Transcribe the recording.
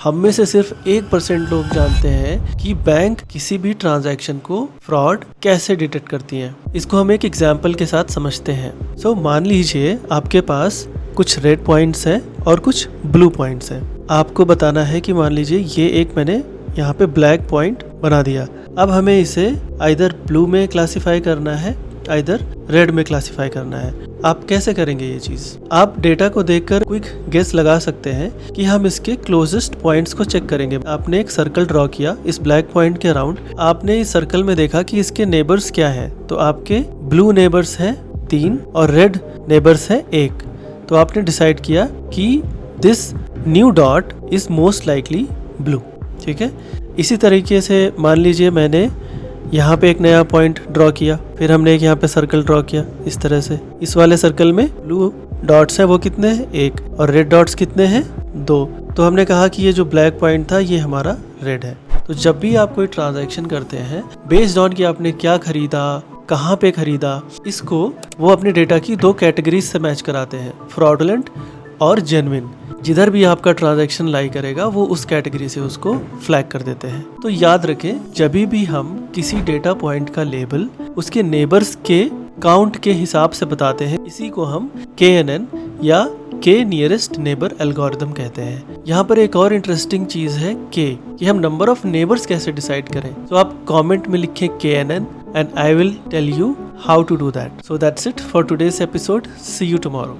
हम में से सिर्फ 1% लोग जानते हैं कि बैंक किसी भी ट्रांजैक्शन को फ्रॉड कैसे डिटेक्ट करती है। इसको हम एक एग्जाम्पल के साथ समझते हैं। मान लीजिए आपके पास कुछ रेड पॉइंट्स हैं और कुछ ब्लू पॉइंट्स हैं। आपको बताना है कि मान लीजिए ये एक मैंने यहाँ पे ब्लैक पॉइंट बना दिया। अब हमें इसे आइदर ब्लू में क्लासिफाई करना है, आइदर रेड में क्लासिफाई करना है। आप कैसे करेंगे ये चीज? आप डेटा को देखकर क्विक गेस लगा सकते हैं कि हम इसके क्लोजेस्ट पॉइंट्स को चेक करेंगे। आपने एक सर्कल ड्रॉ किया इस ब्लैक पॉइंट के अराउंड। आपने इस सर्कल में देखा कि इसके नेबर्स क्या है, तो आपके ब्लू नेबर्स हैं 3 और रेड नेबर्स हैं 1। तो आपने डिसाइड किया कि this new dot is most likely blue. ठीक है, इसी तरीके से मान लीजिए मैंने यहाँ पे एक नया पॉइंट ड्रॉ किया, फिर हमने एक यहाँ पे सर्कल ड्रॉ किया इस तरह से। इस वाले सर्कल में ब्लू डॉट्स हैं वो कितने हैं? 1 और रेड डॉट्स कितने हैं? 2। तो हमने कहा कि ये जो ब्लैक पॉइंट था ये हमारा रेड है। तो जब भी आप कोई ट्रांजैक्शन करते हैं, बेस्ड ऑन कि आपने क्या खरीदा, कहाँ पे खरीदा, इसको वो अपने डेटा की 2 कैटेगरीज से मैच कराते हैं, फ्रॉडुलेंट और जेन्युइन। जिधर भी आपका ट्रांजैक्शन लाई करेगा वो उस कैटेगरी से उसको फ्लैग कर देते हैं। तो याद रखें, जब भी हम किसी डेटा पॉइंट का लेबल उसके नेबर्स के काउंट के हिसाब से बताते हैं, इसी को हम KNN या के नियरेस्ट नेबर एल्गोरिथम कहते हैं। यहाँ पर एक और इंटरेस्टिंग चीज है कि हम नंबर ऑफ नेबर्स कैसे डिसाइड करें। तो आप कमेंट में लिखें KNN and I will tell you how to do that. So that's it for today's episode. See you tomorrow.